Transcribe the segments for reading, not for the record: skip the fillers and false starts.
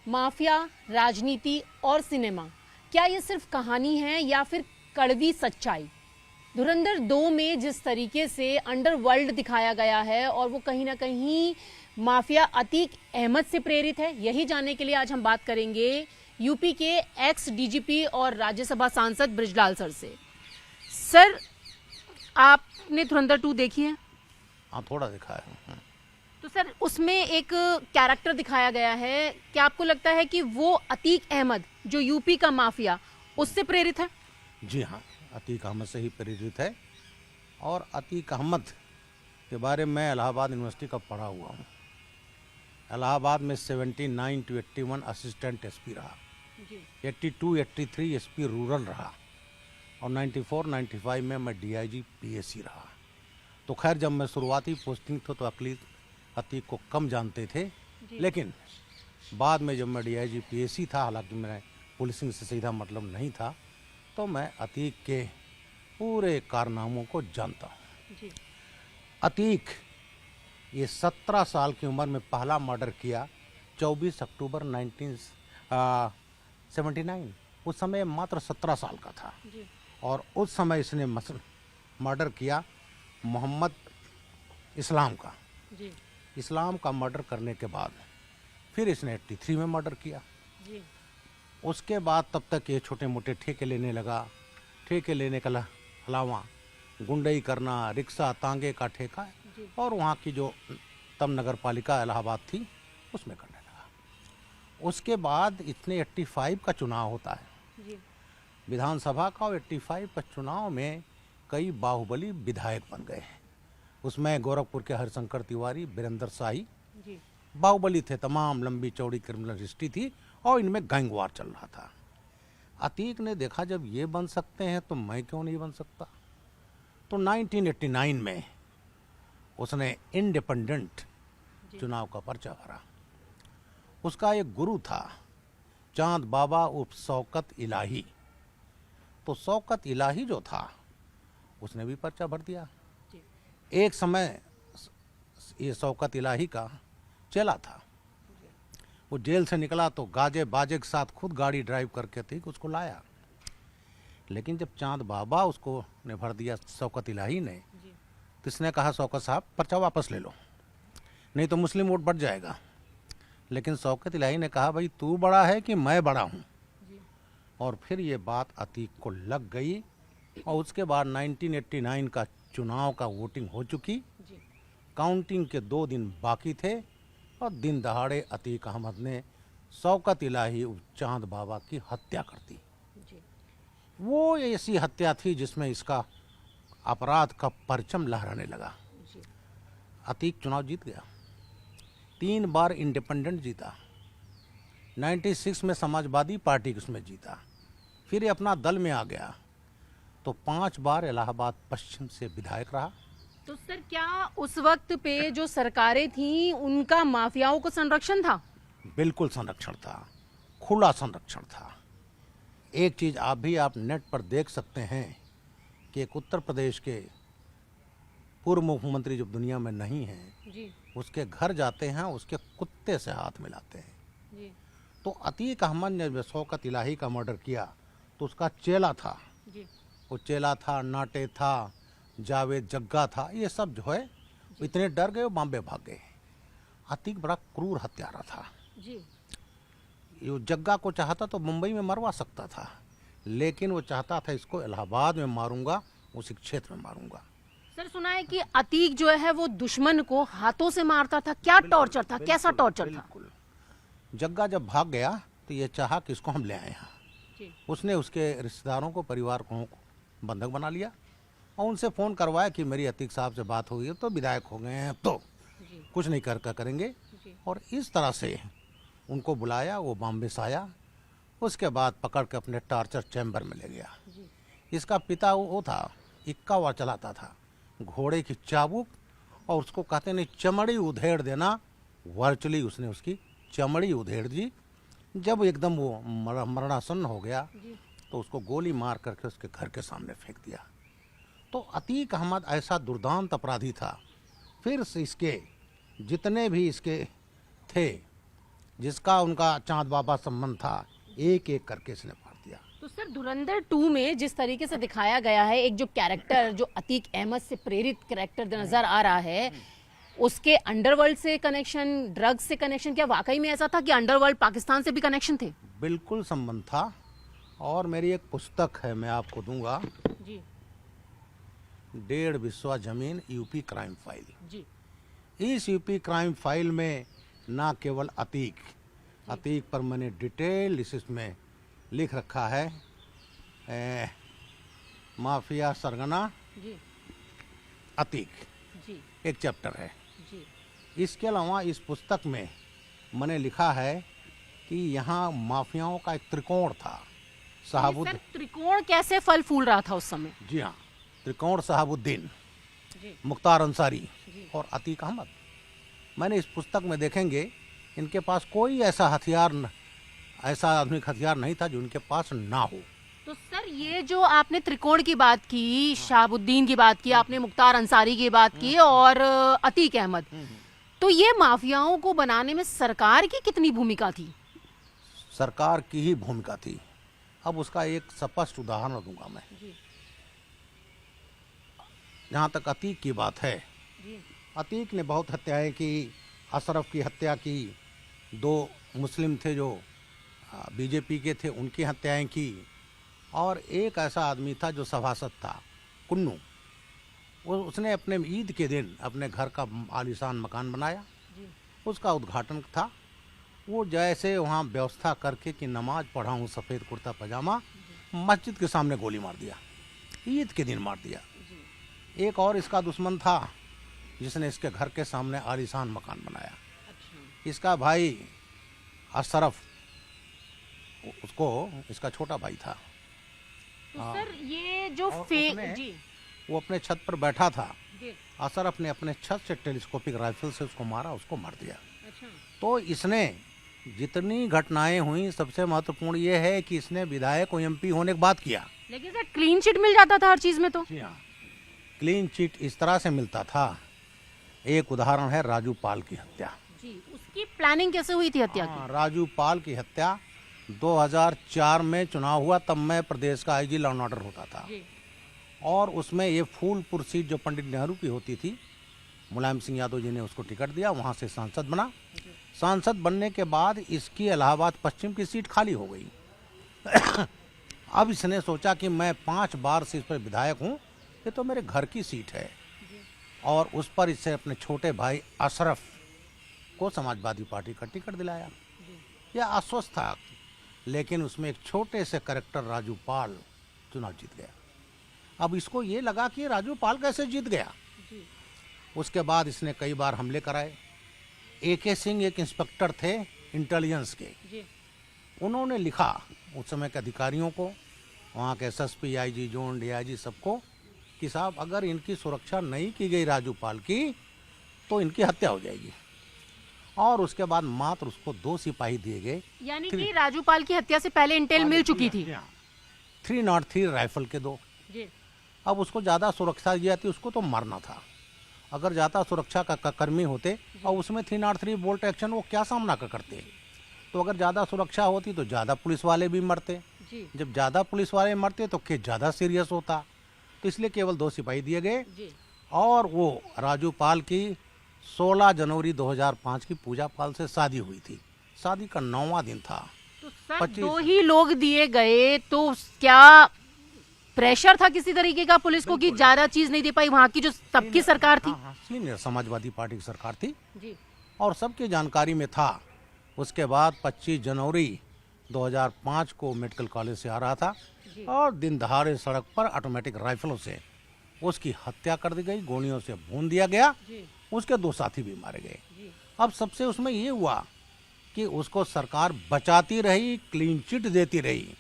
Mafia, राजनीति और cinema, क्या ये सिर्फ कहानी है या फिर कड़वी सच्चाई? धुरंधर 2 में जिस तरीके से अंडरवर्ल्ड दिखाया गया है और वो कहीं ना कहीं माफिया अतीक अहमद से प्रेरित है, यही जानने के लिए आज हम बात करेंगे यूपी के एक्स डीजीपी और राज्यसभा सांसद बृजलाल सर से। सर, आपने धुरंधर 2 देखी है? हाँ, थोड़ा देखा है। तो सर, उसमें एक कैरेक्टर दिखाया गया है, क्या आपको लगता है कि वो अतीक अहमद जो यूपी का माफिया, उससे प्रेरित है? जी हाँ, अतीक अहमद से ही प्रेरित है। और अतीक अहमद के बारे में इलाहाबाद यूनिवर्सिटी का पढ़ा हुआ हूँ। इलाहाबाद में 79 to 81 असिस्टेंट एसपी रहा, 82-83 एसपी रूरल रहा और 94-95 में मैं डीआईजी पीएसी रहा। तो खैर, जब मैं शुरुआती पोस्टिंग थी तो अतीक को कम जानते थे, लेकिन बाद में जब मैं डीआईजी पीएसी था, हालांकि मेरा पुलिसिंग से सीधा मतलब नहीं था, तो मैं अतीक के पूरे कारनामों को जानता हूँ। अतीक ये 17 साल की उम्र में पहला मर्डर किया 24 अक्टूबर 1979। उस समय मात्र 17 साल का था और उस समय इसने मर्डर किया मोहम्मद इस्लाम का। इस्लाम का मर्डर करने के बाद फिर इसने 83 में मर्डर किया। उसके बाद तब तक ये छोटे मोटे ठेके लेने लगा। ठेके लेने के अलावा गुंडई करना, रिक्शा तांगे का ठेका और वहाँ की जो तब नगर पालिका इलाहाबाद थी उसमें करने लगा। उसके बाद इतने 85 का चुनाव होता है विधानसभा का, और 85 का चुनाव में कई बाहुबली विधायक बन गए हैं। उसमें गोरखपुर के हरिशंकर तिवारी, वीरेंद्र शाही बाहुबली थे। तमाम लंबी चौड़ी क्रिमिनल हिस्ट्री थी और इनमें गैंगवार चल रहा था। अतीक ने देखा जब ये बन सकते हैं तो मैं क्यों नहीं बन सकता। तो 1989 में उसने इंडिपेंडेंट चुनाव का पर्चा भरा। उसका एक गुरु था चांद बाबा उर्फ शौकत इलाही। तो शौकत इलाही जो था उसने भी पर्चा भर दिया। एक समय ये शौकत इलाही का चेला था। वो जेल से निकला तो गाजे बाजे के साथ खुद गाड़ी ड्राइव करके थी उसको लाया। लेकिन जब चांद बाबा उसको ने भर दिया शौकत इलाही ने, तो इसने कहा शौकत साहब पर्चा वापस ले लो, नहीं तो मुस्लिम वोट बढ़ जाएगा। लेकिन शौकत इलाही ने कहा भाई तू बड़ा है कि मैं बड़ा हूँ। और फिर ये बात अतीक को लग गई और उसके बाद 1989 का चुनाव का वोटिंग हो चुकी। काउंटिंग के 2 दिन बाकी थे और दिन दहाड़े अतीक अहमद ने शौकत इलाही चांद बाबा की हत्या कर दी। वो ऐसी हत्या थी जिसमें इसका अपराध का परचम लहराने लगा। अतीक चुनाव जीत गया, 3 बार इंडिपेंडेंट जीता, 96 में समाजवादी पार्टी उसमें जीता, फिर ये अपना दल में आ गया, तो 5 बार इलाहाबाद पश्चिम से विधायक रहा। तो सर, क्या उस वक्त पे जो सरकारें थी उनका माफियाओं को संरक्षण था? बिल्कुल संरक्षण था, खुला संरक्षण था। एक चीज आप नेट पर देख सकते हैं कि एक उत्तर प्रदेश के पूर्व मुख्यमंत्री जो दुनिया में नहीं है, उसके घर जाते हैं, उसके कुत्ते से हाथ मिलाते हैं। तो अतीक अहमद ने शौकत इलाही का मर्डर किया तो उसका चेला था। वो चेला था, नाटे था, जावेद जग्गा था, ये सब जो है इतने डर गए वो बॉम्बे भाग गए। अतीक बड़ा क्रूर हत्यारा था। ये जग्गा को चाहता तो मुंबई में मरवा सकता था, लेकिन वो चाहता था इसको इलाहाबाद में मारूंगा, उसी क्षेत्र में मारूंगा। सर, सुना है कि अतीक जो है वो दुश्मन को हाथों से मारता था। क्या टॉर्चर था, कैसा टॉर्चर था? जग्गा जब भाग गया तो ये चाहा कि इसको हम ले आए हैं। उसने उसके रिश्तेदारों को, परिवार को बंधक बना लिया और उनसे फ़ोन करवाया कि मेरी अतीक साहब से बात हुई है, तो विधायक हो गए हैं तो कुछ नहीं करेंगे। और इस तरह से उनको बुलाया, वो बॉम्बे से आया। उसके बाद पकड़ के अपने टॉर्चर चैम्बर में ले गया। इसका पिता वो था, इक्का हुआ चलाता था, घोड़े की चाबुक, और उसको कहते नहीं चमड़ी उधेड़ देना। वर्चुअली उसने उसकी चमड़ी उधेड़ दी। जब एकदम वो मरणासन्न हो गया तो उसको गोली मार करके उसके घर के सामने फेंक दिया। तो अतीक अहमद ऐसा दुर्दांत अपराधी था। फिर से इसके जितने भी इसके थे जिसका उनका चांद बाबा संबंध था, एक एक करके इसने मार दिया। तो सर धुरंधर 2 में जिस तरीके से दिखाया गया है, एक जो कैरेक्टर जो अतीक अहमद से प्रेरित कैरेक्टर नजर आ रहा है, उसके अंडरवर्ल्ड से कनेक्शन, ड्रग्स से कनेक्शन, क्या वाकई में ऐसा था कि अंडरवर्ल्ड पाकिस्तान से भी कनेक्शन थे? बिल्कुल संबंध था। और मेरी एक पुस्तक है, मैं आपको दूंगा जी 1.5 बिस्वा जमीन यूपी क्राइम फाइल। जी इस यूपी क्राइम फाइल में ना केवल अतीक पर मैंने डिटेल इसमें लिख रखा है, माफिया सरगना जी अतीक, जी एक चैप्टर है। जी इसके अलावा इस पुस्तक में मैंने लिखा है कि यहाँ माफियाओं का एक त्रिकोण था। सर त्रिकोण कैसे फल फूल रहा था उस समय? जी हाँ, त्रिकोण शहाबुद्दीन, जी मुख्तार अंसारी जी और अतीक अहमद। मैंने इस पुस्तक में देखेंगे इनके पास कोई ऐसा आधुनिक हथियार नहीं था जो इनके पास ना हो। तो सर ये जो आपने त्रिकोण की बात की, शहाबुद्दीन की बात की, आपने मुख्तार अंसारी की बात की और अतीक अहमद, तो ये माफियाओं को बनाने में सरकार की कितनी भूमिका थी? सरकार की ही भूमिका थी। अब उसका एक स्पष्ट उदाहरण दूंगा मैं। जहाँ तक अतीक की बात है, अतीक ने बहुत हत्याएं की। अशरफ की हत्या की, 2 मुस्लिम थे जो बीजेपी के थे, उनकी हत्याएं की। और एक ऐसा आदमी था जो सभासद था, कुन्नू, उसने अपने ईद के दिन अपने घर का आलीशान मकान बनाया, उसका उद्घाटन था। वो जैसे वहाँ व्यवस्था करके कि नमाज पढ़ा हूँ सफ़ेद कुर्ता पजामा, मस्जिद के सामने गोली मार दिया, ईद के दिन मार दिया। एक और इसका दुश्मन था जिसने इसके घर के सामने आलीशान मकान बनाया। इसका भाई अशरफ, उसको इसका छोटा भाई था। तो सर ये जो जी वो अपने छत पर बैठा था, अशरफ ने अपने छत से टेलीस्कोपिक राइफल से उसको मारा, उसको मार दिया। तो इसने जितनी घटनाएं हुई, सबसे महत्वपूर्ण ये है कि इसने विधायक और एमपी होने के बाद किया। लेकिन सर क्लीन चिट मिल जाता था हर चीज में। तो जी हाँ, क्लीन चिट इस तरह से मिलता था। एक उदाहरण है राजू पाल की हत्या। जी, उसकी प्लानिंग कैसे हुई थी हत्या की? राजू पाल की हत्या 2004 में चुनाव हुआ, तब मैं प्रदेश का आईजी लॉ एंड ऑर्डर होता था। और उसमें ये फूलपुर सीट जो पंडित नेहरू की होती थी, मुलायम सिंह यादव जी ने उसको टिकट दिया, वहाँ से सांसद बना। सांसद बनने के बाद इसकी इलाहाबाद पश्चिम की सीट खाली हो गई। अब इसने सोचा कि मैं 5 बार से इस पर विधायक हूँ, ये तो मेरे घर की सीट है। और उस पर इससे अपने छोटे भाई अशरफ को समाजवादी पार्टी का टिकट दिलाया। यह आश्वस्त था, लेकिन उसमें एक छोटे से कैरेक्टर राजू पाल चुनाव जीत गया। अब इसको ये लगा कि राजू पाल कैसे जीत गया। उसके बाद इसने कई बार हमले कराए। AK सिंह एक इंस्पेक्टर थे इंटेलिजेंस के, उन्होंने लिखा उस समय के अधिकारियों को, वहाँ के SSP, IG जोन, DIG सबको, कि साहब अगर इनकी सुरक्षा नहीं की गई राजू पाल की तो इनकी हत्या हो जाएगी। और उसके बाद मात्र उसको 2 सिपाही दिए गए। यानी कि राजू पाल की हत्या से पहले इंटेल मिल चुकी थी। 303 राइफल के 2। अब उसको ज़्यादा सुरक्षा दी जाती, उसको तो मारना था। अगर ज़्यादा सुरक्षा का कर्मी होते और उसमें 303 बोल्ट एक्शन, वो क्या सामना करते। तो अगर ज़्यादा सुरक्षा होती तो ज़्यादा पुलिस वाले भी मरते। जब ज़्यादा पुलिस वाले मरते तो केस ज़्यादा सीरियस होता। तो इसलिए केवल 2 सिपाही दिए गए। और वो राजू पाल की 16 जनवरी 2005 की पूजा पाल से शादी हुई थी। शादी का 9वां दिन था। तो सर 2 ही लोग दिए गए, तो क्या प्रेशर था किसी तरीके का पुलिस को कि ज्यादा चीज नहीं दे पाई? वहाँ की जो तब की सरकार थी, सीनियर समाजवादी पार्टी की सरकार थी और सबकी जानकारी में था। उसके बाद 25 जनवरी 2005 को मेडिकल कॉलेज से आ रहा था और दिन दहाड़े सड़क पर ऑटोमेटिक राइफलों से उसकी हत्या कर दी गई, गोलियों से भून दिया गया। उसके 2 साथी भी मारे गए। अब सबसे उसमें ये हुआ कि उसको सरकार बचाती रही, क्लीन चिट देती रही।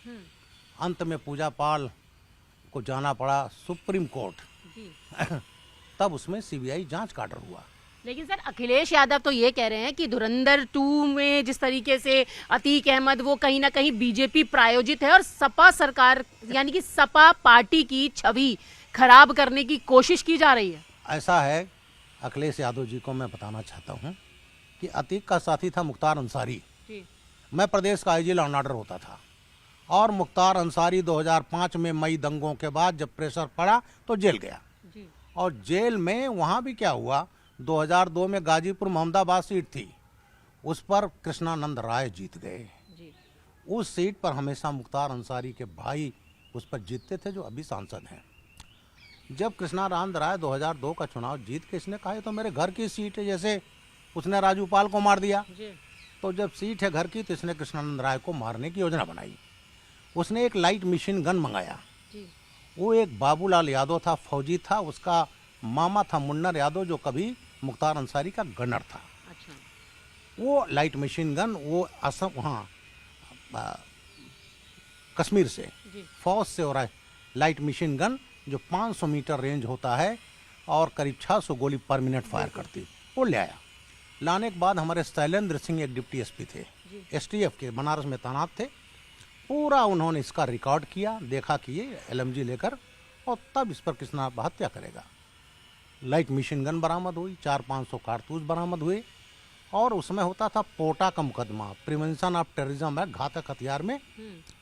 अंत में पूजा पाल को जाना पड़ा सुप्रीम कोर्ट। तब उसमें CBI जांच का ऑर्डर हुआ। लेकिन सर अखिलेश यादव तो ये कह रहे हैं कि धुरंधर 2 में जिस तरीके से अतीक अहमद वो कहीं ना कहीं बीजेपी प्रायोजित है और सपा सरकार यानी कि सपा पार्टी की छवि खराब करने की कोशिश की जा रही है। ऐसा है, अखिलेश यादव जी को मैं बताना चाहता हूँ कि अतीक का साथी था मुख्तार अंसारी। मैं प्रदेश का आईजी लॉ एंड ऑर्डर होता था, और मुख्तार अंसारी 2005 में मई दंगों के बाद जब प्रेशर पड़ा तो जेल गया। और जेल में वहाँ भी क्या हुआ, 2002 में गाजीपुर मोहम्मदाबाद सीट थी, उस पर कृष्णानंद राय जीत गए। उस सीट पर हमेशा मुख्तार अंसारी के भाई उस पर जीतते थे, जो अभी सांसद हैं। जब कृष्णानंद राय 2002 का चुनाव जीत के इसने कहा, तो मेरे घर की सीट है, जैसे उसने राजू पाल को मार दिया। तो जब सीट है घर की, तो इसने कृष्णानंद राय को मारने की योजना बनाई। उसने एक लाइट मशीन गन मंगाया। वो एक बाबूलाल यादव था, फौजी था, उसका मामा था मुन्नर यादव, जो कभी मुख्तार अंसारी का गनर था। वो लाइट मशीन गन वो असम वहाँ कश्मीर से फौज से और लाइट मशीन गन जो 500 मीटर रेंज होता है और करीब 600 गोली पर मिनट फायर करती, वो ले आया। लाने के बाद हमारे शैलेंद्र सिंह एक डिप्टी एसपी थे, एसटीएफ के, बनारस में तैनात थे। पूरा उन्होंने इसका रिकॉर्ड किया, देखा कि ये एलएमजी लेकर, और तब इस पर किसना हत्या करेगा। लाइट मशीन गन बरामद हुई, 400-500 कारतूस बरामद हुए, और उसमें होता था पोटा का मुकदमा, प्रिवेंशन ऑफ टेररिज्म है, घातक हथियार में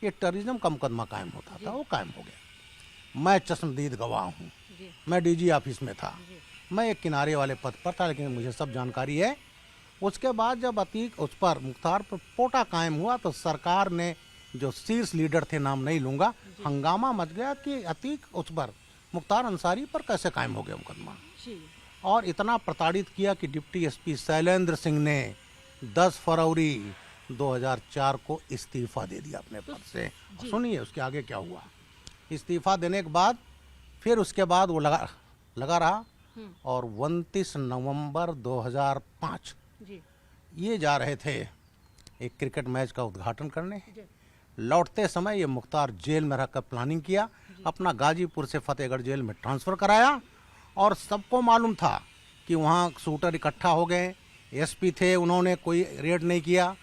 ये टेररिज्म का मुकदमा कायम होता था, वो कायम हो गया। मैं चश्मदीद गवाह हूँ, मैं डीजी ऑफिस में था, मैं एक किनारे वाले पद पर था, लेकिन मुझे सब जानकारी है। उसके बाद जब अतीक उस पर मुख्तार पर पोटा कायम हुआ, तो सरकार ने, जो शीर्ष लीडर थे, नाम नहीं लूंगा, हंगामा मच गया कि अतीक उस पर मुख्तार अंसारी पर कैसे कायम हो गया मुकदमा, और इतना प्रताड़ित किया कि डिप्टी एसपी शैलेंद्र सिंह ने 10 फरवरी 2004 को इस्तीफा दे दिया अपने पद से। सुनिए उसके आगे क्या हुआ। इस्तीफा देने के बाद फिर उसके बाद वो लगा रहा, और 29 नवंबर 2005 ये जा रहे थे एक क्रिकेट मैच का उद्घाटन करने। लौटते समय ये मुख्तार जेल में रहकर प्लानिंग किया, अपना गाजीपुर से फतेहगढ़ जेल में ट्रांसफ़र कराया, और सबको मालूम था कि वहाँ शूटर इकट्ठा हो गए। एसपी थे, उन्होंने कोई रेड नहीं किया।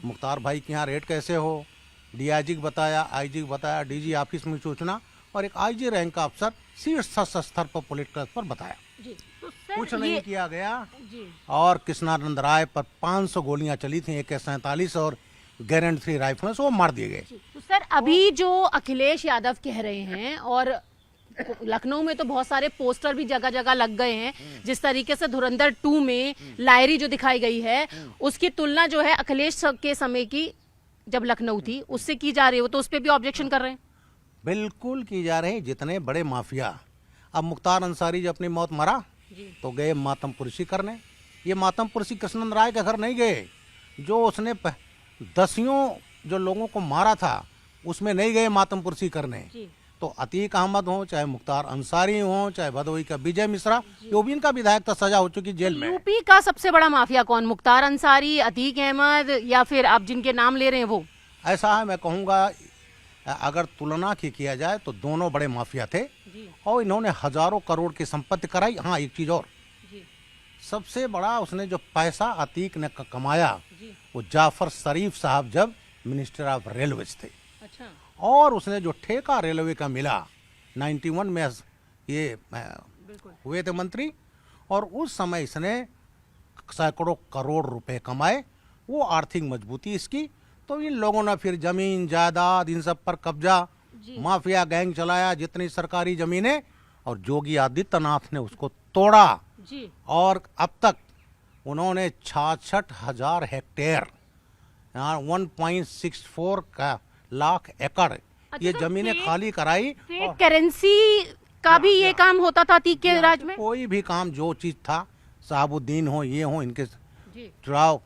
मुख्तार भाई के यहाँ रेड कैसे हो, डीआईजी को बताया, आईजी को बताया, डीजी ऑफिस में सूचना, और एक आईजी रैंक का अफसर शीर्ष स्तर पर पॉलिटिकल पर बताया। तो कुछ नहीं किया गया। और कृष्णानंद राय पर 500 गोलियां चली थी, AK-47 और गारंटी 3 राइफल से वो मार दिए गए। तो सर अभी जो अखिलेश यादव कह रहे हैं, और लखनऊ में तो बहुत सारे पोस्टर भी जगह जगह लग गए हैं, जिस तरीके से धुरंधर 2 में लायरी जो दिखाई गई है, उसकी तुलना जो है अखिलेश के समय की जब लखनऊ थी उससे की जा रही है, तो उस पर भी ऑब्जेक्शन कर रहे हैं। बिल्कुल की जा रही। जितने बड़े माफिया, अब मुख्तार अंसारी जब अपनी मौत मरा तो गए मातमपुरसी करने। ये मातमपुरसी कृष्णनंद राय के घर नहीं गए, जो उसने दसियों जो लोगों को मारा था उसमें नहीं गए मातमपुरसी करने। तो अतीक अहमद हो, चाहे मुख्तार अंसारी हो, चाहे भदोही का विजय मिश्रा, जो भी इनका विधायक था, सजा हो चुकी जेल में। यूपी का सबसे बड़ा माफिया कौन, मुख्तार अंसारी, अतीक अहमद, या फिर आप जिनके नाम ले रहे हैं वो? ऐसा है, मैं कहूँगा अगर तुलना की किया जाए तो दोनों बड़े माफिया थे, और इन्होंने हजारों करोड़ की संपत्ति कराई। हाँ, एक चीज और, सबसे बड़ा उसने जो पैसा अतीक ने कमाया, वो जाफर शरीफ साहब जब मिनिस्टर ऑफ रेलवेज थे। अच्छा। और उसने जो ठेका रेलवे का मिला 91 में, ये हुए थे मंत्री, और उस समय इसने सैकड़ों करोड़ रुपए कमाए। वो आर्थिक मजबूती इसकी। तो इन लोगों ने फिर जमीन जायदाद इन सब पर कब्जा, माफिया गैंग चलाया, जितनी सरकारी जमीनें, और योगी आदित्यनाथ ने उसको तोड़ा। और अब तक उन्होंने 66,000 हेक्टेयर, 1.64 लाख एकड़ ये जमीनें खाली कराई। फेक करेंसी का भी ये काम होता था अतीक के राज में। कोई भी काम, जो चीज था, साहबुद्दीन हो, ये हो, इनके चुनाव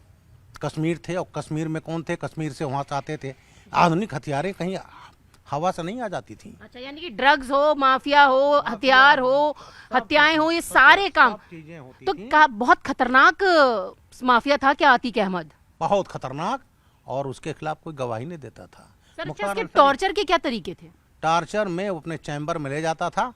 कश्मीर थे, और कश्मीर में कौन थे, कश्मीर से वहां से आते थे। आधुनिक हथियारें कहीं हवा से नहीं आ जाती थी। अच्छा, यानी कि ड्रग्स हो, माफिया हो, हथियार हो, हत्याएं हो, ये सारे काम चीजें होती तो थी। बहुत खतरनाक माफिया था क्या अतीक अहमद? बहुत खतरनाक, और उसके खिलाफ कोई गवाही नहीं देता था। सर, अच्छा, इसके टॉर्चर के क्या तरीके थे? टॉर्चर में वो अपने चैम्बर में ले जाता था,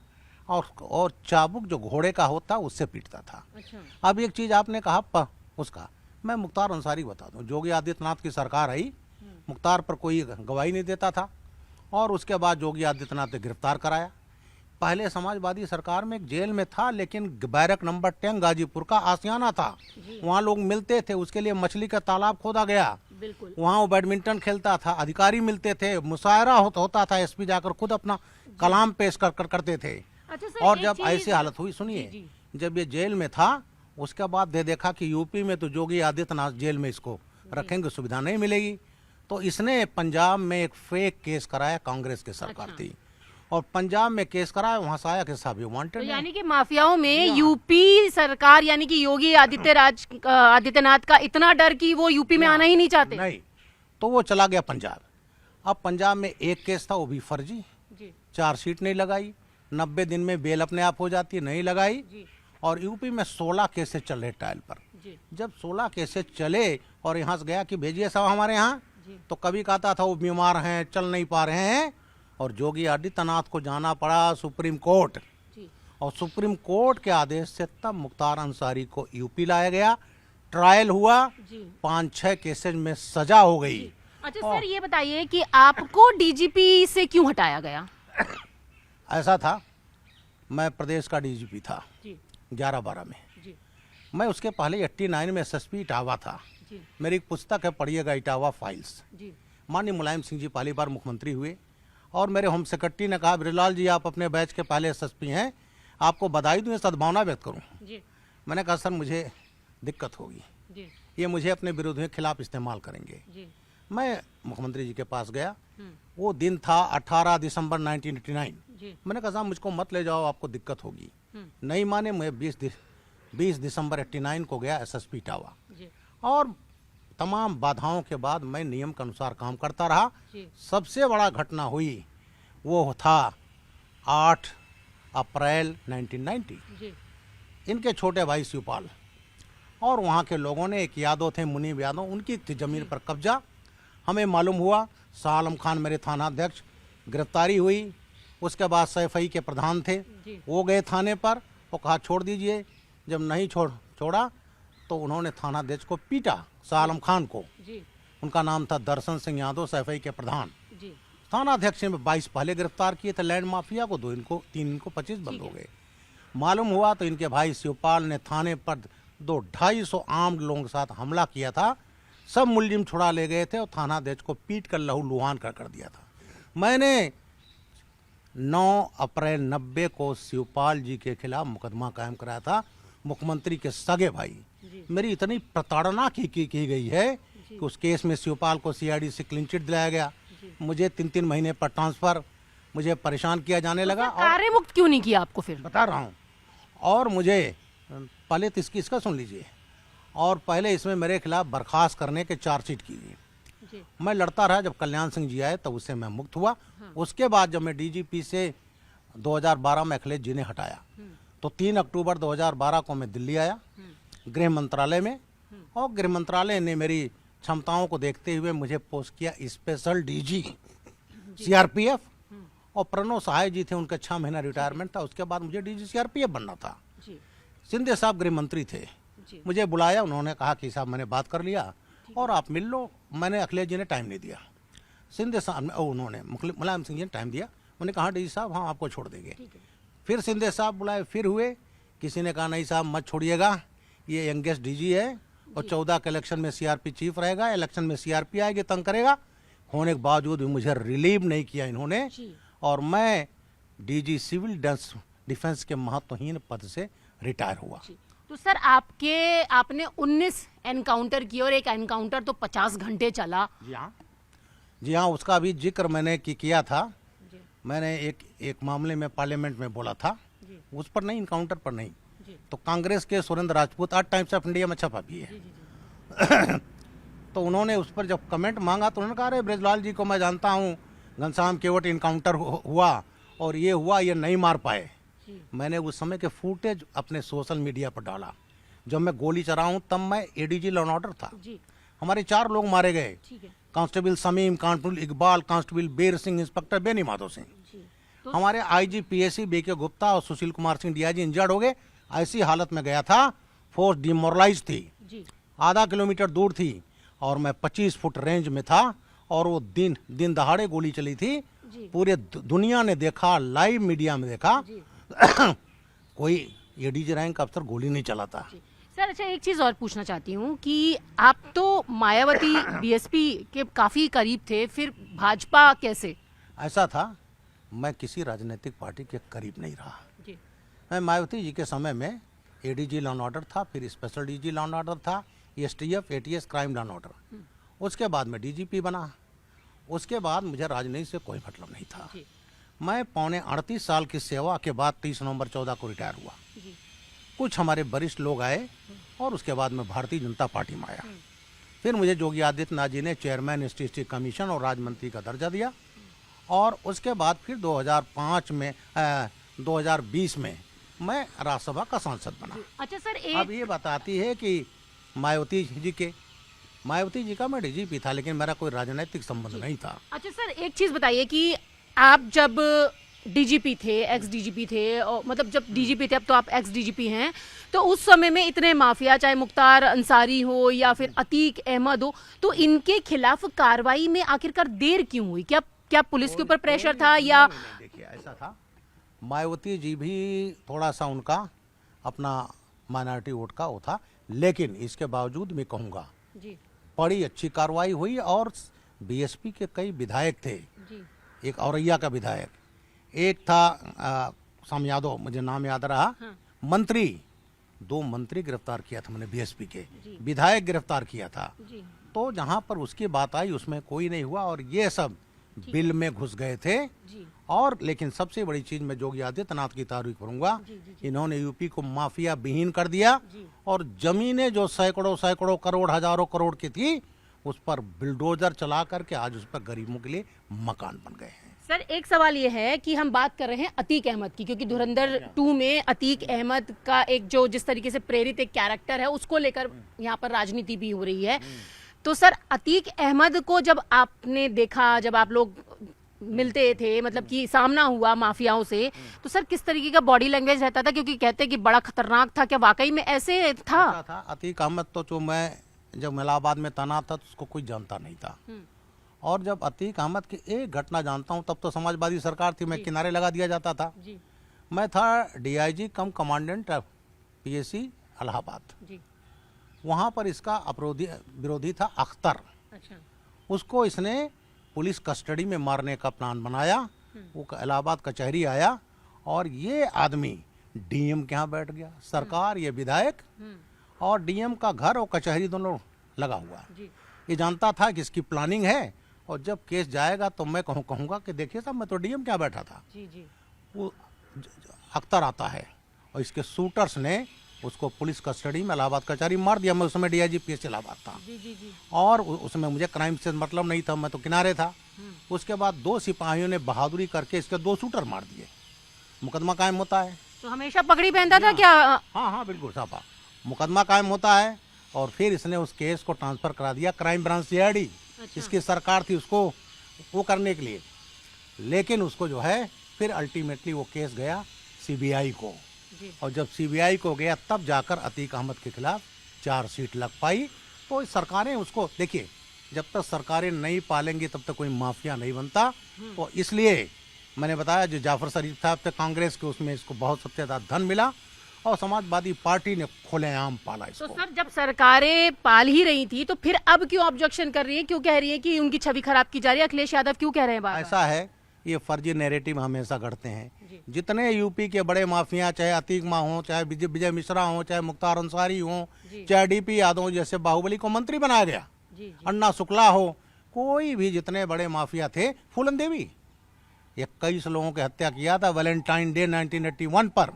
और चाबुक जो घोड़े का होता उससे पीटता था। अच्छा। अब एक चीज आपने कहा उसका, मैं मुख्तार अंसारी बता दूं, योगी आदित्यनाथ की सरकार आई, मुख्तार पर कोई गवाही नहीं देता था, और उसके बाद योगी आदित्यनाथ ने गिरफ्तार कराया। पहले समाजवादी सरकार में एक जेल में था, लेकिन बैरक नंबर 10 गाजीपुर का आसियाना था, वहाँ लोग मिलते थे, उसके लिए मछली का तालाब खोदा गया, बिल्कुल। वहाँ वो बैडमिंटन खेलता था, अधिकारी मिलते थे, मुशायरा होता था, एसपी जाकर खुद अपना कलाम पेश करते थे। अच्छा सर, और एक जब चीज़- ऐसी हालत हुई, जी, सुनिए, जी। जब ये जेल में था, उसके बाद देखा कि यूपी में तो योगी आदित्यनाथ जेल में इसको रखेंगे, सुविधा नहीं मिलेगी, तो इसने पंजाब में एक फेक केस कराया, कांग्रेस की सरकार अच्छा। थी, और पंजाब में केस कराया, वहां से आया कि साहब ये तो वांटेड है। यानी कि माफियाओं में हाँ। यूपी सरकार यानी कि योगी आदित्यनाथ का इतना डर कि वो यूपी में आना ही नहीं चाहते। नहीं, तो वो चला गया पंजाब। अब पंजाब में एक केस था, वो भी फर्जी, जी, चार्जशीट नहीं लगाई, 90 दिन में बेल अपने आप हो जाती है, नहीं लगाई। जी, और यूपी में 16 केसेस चल रहे ट्रायल पर। जी, जब 16 केसेस चले और यहाँ से गया कि भेजिए साहब हमारे यहाँ, जी। तो कभी कहता था वो बीमार हैं, चल नहीं पा रहे हैं, और योगी आदित्यनाथ को जाना पड़ा सुप्रीम कोर्ट, जी, और सुप्रीम कोर्ट के आदेश से तब मुख्तार अंसारी को यूपी लाया गया, ट्रायल हुआ, जी। 5-6 केसेस में सजा हो गई। अच्छा सर, ये बताइए कि आपको डीजीपी से क्यों हटाया गया? ऐसा था, मैं प्रदेश का डीजीपी था जी, 11-12 में। जी, मैं उसके पहले 89 में एसएसपी इटावा था। जी, मेरी एक पुस्तक है, पढ़िएगा, इटावा फाइल्स। जी, माननीय मुलायम सिंह जी पहली बार मुख्यमंत्री हुए, और मेरे होम सेक्रेटरी ने कहा, ब्रिजलाल जी आप अपने बैच के पहले एसएसपी हैं, आपको बधाई दूँ, सद्भावना व्यक्त करूँ। जी, मैंने कहा सर मुझे दिक्कत होगी, जी, ये मुझे अपने विरोधियों के खिलाफ इस्तेमाल करेंगे। जी, मैं मुख्यमंत्री जी के पास गया, हम्म, वो दिन था 18 दिसंबर 1989। जी, मैंने कहा साहब मुझको मत ले जाओ, आपको दिक्कत होगी। हम्म, नहीं माने, मैं 20 दिसंबर 89 को गया एसएसपी इटावा, जी, और तमाम बाधाओं के बाद मैं नियम के अनुसार काम करता रहा। जी, सबसे बड़ा घटना हुई वो था 8 अप्रैल 1990। जी, इनके छोटे भाई शिवपाल और वहाँ के लोगों ने, एक यादव थे, मुनीब यादव, उनकी थी जमीन पर कब्जा। हमें मालूम हुआ, शाह आलम खान मेरे थाना अध्यक्ष, गिरफ्तारी हुई। उसके बाद सैफई के प्रधान थे, जी, वो गए थाने पर, वो कहा छोड़ दीजिए। जब नहीं छोड़ा तो उन्होंने थाना अध्यक्ष को पीटा, शाह आलम खान को। जी, उनका नाम था दर्शन सिंह यादव, सैफई के प्रधान। जी, थाना अध्यक्ष ने 22 पहले गिरफ्तार किए थे लैंड माफिया को, 2 इनको, 3 इनको, 25 बंद हो गए। मालूम हुआ तो इनके भाई शिवपाल ने थाने पर 250-250 आर्म्ड लोगों के साथ हमला किया था। सब मुलजिम छुड़ा ले गए थे और थाना अध्यक्ष को पीट कर लहू लुहान कर दिया था। मैंने 9 अप्रैल 90 को शिवपाल जी के खिलाफ मुकदमा कायम कराया था, मुख्यमंत्री के सगे भाई। मेरी इतनी प्रताड़ना की गई है कि उस केस में शिवपाल को सीआईडी से क्लीन चिट दिलाया गया, मुझे 3-3 महीने पर ट्रांसफर, मुझे परेशान किया जाने लगा। और कार्य मुक्त क्यों नहीं किया आपको फिर? बता रहा हूँ, और मुझे पहले तो इसका सुन लीजिए, और पहले इसमें मेरे खिलाफ बर्खास्त करने के चार्जशीट की गई। जी, मैं लड़ता रहा, जब कल्याण सिंह जी आए तब उससे मैं मुक्त हुआ। उसके बाद जब मैं डीजीपी से 2012 में अखिलेश जी ने हटाया, तो 3 अक्टूबर 2012 को मैं दिल्ली आया गृह मंत्रालय में, और गृह मंत्रालय ने मेरी क्षमताओं को देखते हुए मुझे पोस्ट किया स्पेशल डीजी सीआरपीएफ। और प्रणव सहाय जी थे, उनका 6 महीना रिटायरमेंट था, उसके बाद मुझे डीजी सीआरपीएफ बनना था। जी, सिंधे साहब गृह मंत्री थे, जी, मुझे बुलाया, उन्होंने कहा कि साहब मैंने बात कर लिया और आप मिल लो। मैंने, अखिलेश जी ने टाइम नहीं दिया, सिंधे साहब उन्होंने, मुलायम सिंह जी ने टाइम दिया। मैंने कहा डी साहब हाँ आपको छोड़ देंगे। फिर सिंधे साहब बुलाए, फिर हुए, किसी ने कहा नहीं साहब मत छोड़िएगा, ये यंगेस्ट डीजी है और 14 के इलेक्शन में सीआरपी चीफ रहेगा, इलेक्शन में सीआरपी आएगी, तंग करेगा। होने के बावजूद भी मुझे रिलीव नहीं किया इन्होंने, और मैं डीजी सिविल डिफेंस के महत्वहीन पद से रिटायर हुआ। तो सर आपने 19 एनकाउंटर किए और एक एनकाउंटर तो 50 घंटे चला। जी हाँ, उसका भी जिक्र मैंने किया था। मैंने एक मामले में पार्लियामेंट में बोला था, उस पर नहीं, इनकाउंटर पर नहीं। तो कांग्रेस के सुरेंद्र राजपूत, आज टाइम्स ऑफ इंडिया में छपा भी है। तो उन्होंने उस पर जब कमेंट मांगा तो उन्होंने कहा अरे ब्रजलाल जी को मैं जानता हूँ, घनश्याम केवट इनकाउंटर हुआ और ये हुआ, ये नहीं मार पाए। मैंने उस समय के फुटेज अपने सोशल मीडिया पर डाला। जब मैं गोली चला हूँ तब मैं एडीजी लॉ एंड ऑर्डर था। हमारे 4 लोग मारे गए, constable Sameem, constable Iqbal, constable बेर सिंह, इंस्पेक्टर बेनी माधव सिंह। हमारे आईजी पीएससी बीके गुप्ता और सुशील कुमार सिंह डीआईजी इंजर्ड हो गए। ऐसी हालत में गया था, फोर्स डिमोरलाइज थी, आधा किलोमीटर दूर थी और मैं 25 फुट रेंज में था, और वो दिन दहाड़े गोली चली थी। पूरे दुनिया ने देखा, लाइव मीडिया में देखा। कोई एडीजी रैंक अफसर गोली नहीं चलाता। सर अच्छा एक चीज और पूछना चाहती हूँ कि आप तो मायावती बीएसपी के काफी करीब थे, फिर भाजपा कैसे? ऐसा था, मैं किसी राजनीतिक पार्टी के करीब नहीं रहा। जी मैं मायावती जी के समय में एडीजी लॉ एंड ऑर्डर था, फिर special DG law and order था, STF ATS crime law and order. उसके बाद मैं डीजीपी बना। उसके बाद मुझे राजनीति से कोई मतलब नहीं था। जी मैं पौने 38 साल की सेवा के बाद 30 नवंबर 14 को रिटायर हुआ। जी कुछ हमारे वरिष्ठ लोग आए और उसके बाद मैं भारतीय जनता पार्टी में आया। फिर मुझे योगी आदित्यनाथ जी ने चेयरमैन स्टैटिस्टिक्स कमीशन और राज्य मंत्री का दर्जा दिया और उसके बाद फिर 2020 में मैं राज्यसभा का सांसद बना। अच्छा सर अब ये बताती है कि मायावती जी का मैं डीजीपी था, लेकिन मेरा कोई राजनीतिक संबंध नहीं था। अच्छा सर एक चीज बताइए कि आप जब डीजीपी थे, एक्स डीजीपी थे, और मतलब जब डीजीपी थे अब तो आप एक्स डीजीपी हैं, तो उस समय में इतने माफिया, चाहे मुख्तार अंसारी हो या फिर अतीक अहमद हो, तो इनके खिलाफ कार्रवाई में आखिरकार देर क्यों हुई? क्या पुलिस के ऊपर प्रेशर था या? देखिए ऐसा था, मायावती जी भी थोड़ा सा उनका अपना माइनॉरिटी वोट का वो था, लेकिन इसके बावजूद मैं कहूँगा जी बड़ी अच्छी कार्रवाई हुई और बीएसपी के कई विधायक थे। जी एक औरैया का विधायक, एक था शाम यादव, मुझे नाम याद रहा। हाँ। मंत्री, 2 मंत्री गिरफ्तार किया था मैंने बीएसपी के, विधायक गिरफ्तार किया था। जी तो जहां पर उसकी बात आई उसमें कोई नहीं हुआ और ये सब बिल में घुस गए थे। जी और लेकिन सबसे बड़ी चीज मैं योगी आदित्यनाथ की तारीफ करूंगा, इन्होंने यूपी को माफिया विहीन कर दिया और जमीनें जो सैकड़ों करोड़ हजारों करोड़ की थी उस पर बिल्डोजर चला करके आज उस पर गरीबों के लिए मकान बन गए हैं। सर एक सवाल ये है कि हम बात कर रहे हैं अतीक अहमद की, क्योंकि धुरंधर 2 में अतीक अहमद का एक जो जिस तरीके से प्रेरित एक कैरेक्टर है उसको लेकर यहाँ पर राजनीति भी हो रही है। तो सर अतीक अहमद को जब आपने देखा, जब आप लोग मिलते थे, मतलब कि सामना हुआ माफियाओं से, तो सर किस तरीके का बॉडी लैंग्वेज रहता था? क्योंकि कहते हैं कि बड़ा खतरनाक था, क्या वाकई में ऐसे था? अतीक अहमद तो जो मैं जब इलाहाबाद में तैनात था तो उसको कोई जानता नहीं था, और जब अतीक अहमद की एक घटना जानता हूँ तब तो समाजवादी सरकार थी, मैं किनारे लगा दिया जाता था। जी मैं था डीआईजी कम कमांडेंट पीएसी इलाहाबाद। जी वहाँ पर इसका विरोधी था अख्तर। अच्छा उसको इसने पुलिस कस्टडी में मारने का प्लान बनाया। वो इलाहाबाद कचहरी आया और ये आदमी डीएम के यहाँ बैठ गया। सरकार, ये विधायक और डीएम का घर और कचहरी दोनों लगा हुआ है। जी ये जानता था कि इसकी प्लानिंग है और जब केस जाएगा तो मैं कहूँगा कि देखिए साहब मैं तो डीएम क्या बैठा था। जी जी वो अख्तर आता है और इसके शूटर्स ने उसको पुलिस कस्टडी में इलाहाबाद कचहरी मार दिया। मैं उस समय डीआईजी पीएस इलाहाबाद था। जी जी जी और उसमें मुझे क्राइम से मतलब नहीं था, मैं तो किनारे था। उसके बाद 2 सिपाहियों ने बहादुरी करके इसके 2 शूटर मार दिए। मुकदमा कायम होता है। तो हमेशा पगड़ी पहनता था क्या? हाँ बिल्कुल साफा मुकदमा कायम होता है और फिर इसने उस केस को ट्रांसफर करा दिया क्राइम ब्रांच सीआईडी। इसकी सरकार थी उसको वो करने के लिए, लेकिन उसको जो है फिर अल्टीमेटली वो केस गया सीबीआई को, और जब सीबीआई को गया तब जाकर अतीक अहमद के खिलाफ चार्जशीट लग पाई। तो सरकारें उसको, देखिए जब तक सरकारें नहीं पालेंगी तब तक कोई माफिया नहीं बनता। तो इसलिए मैंने बताया जो जाफर शरीफ साहब थे कांग्रेस के, उसमें इसको बहुत सबसे ज्यादा धन मिला और समाजवादी पार्टी ने खुलेआम पाला इसको। तो सर जब सरकारें पाल ही रही थी तो फिर अब क्यों ऑब्जेक्शन कर रही है? क्यों कह रही है कि उनकी छवि खराब की जा रही है? अखिलेश यादव क्यों कह रहे हैं बार-बार? ऐसा है, ये फर्जी नैरेटिव हमेशा गढ़ते हैं। जितने यूपी के बड़े माफिया, चाहे अतीक माह हो, चाहे विजय मिश्रा हो, चाहे मुख्तार अंसारी हो, चाहे डीपी यादव जैसे बाहुबली को मंत्री बनाया गया, अन्ना शुक्ला हो, कोई भी जितने बड़े माफिया थे, फूलन देवी 21 लोगों की हत्या किया था वैलेंटाइन डे 1981 पर।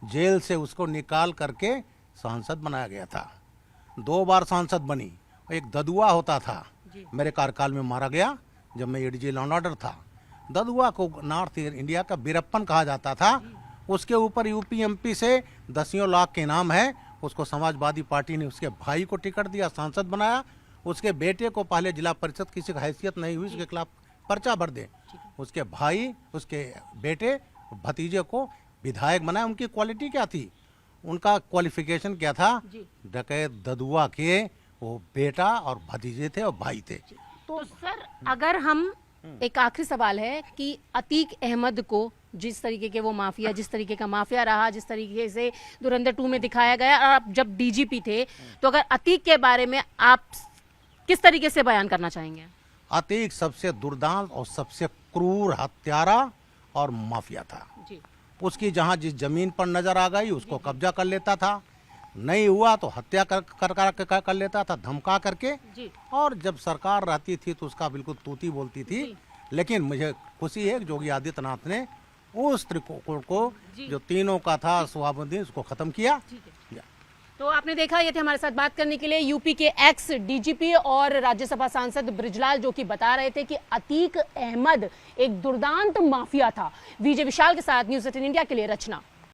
जेल से उसको निकाल करके सांसद बनाया गया था। 2 बार सांसद बनी। एक ददुआ होता था, मेरे कार्यकाल में मारा गया जब मैं एडीजी लॉ एंड ऑर्डर था। ददुआ को नॉर्थ इंडिया का बीरप्पन कहा जाता था। उसके ऊपर यूपी एमपी से 10 लाख के इनाम है। उसको समाजवादी पार्टी ने उसके भाई को टिकट दिया, सांसद बनाया। उसके बेटे को पहले जिला परिषद किसी का हैसियत नहीं हुई, उसके खिलाफ पर्चा भर दे। उसके भाई, उसके बेटे, भतीजे को विधायक बनाया। उनकी क्वालिटी क्या थी, उनका क्वालिफिकेशन क्या था? डकैत ददुआ के वो बेटा और भतीजे थे और भाई थे। तो सर अगर हम, एक आखिरी सवाल है कि अतीक अहमद को जिस तरीके के वो माफिया, जिस तरीके का माफिया रहा, जिस तरीके से धुरंधर 2 में दिखाया गया, और आप जब डीजीपी थे, तो अगर अतीक के बारे में आप किस तरीके से बयान करना चाहेंगे? अतीक सबसे दुर्दांत और सबसे क्रूर हत्यारा और माफिया था जी। उसकी जहां जिस जमीन पर नजर आ गई उसको कब्जा कर लेता था, नहीं हुआ तो हत्या कर लेता था धमका करके जी। और जब सरकार रहती थी तो उसका बिल्कुल तूती बोलती थी। लेकिन मुझे खुशी है कि योगी आदित्यनाथ ने उस त्रिकोण को जो तीनों का था स्वाबुद्दीन उसको खत्म किया। तो आपने देखा, ये थे हमारे साथ बात करने के लिए यूपी के एक्स डीजीपी और राज्यसभा सांसद बृजलाल, जो कि बता रहे थे कि अतीक अहमद एक दुर्दांत माफिया था। विजय विशाल के साथ न्यूज़ 18 इंडिया के लिए रचना।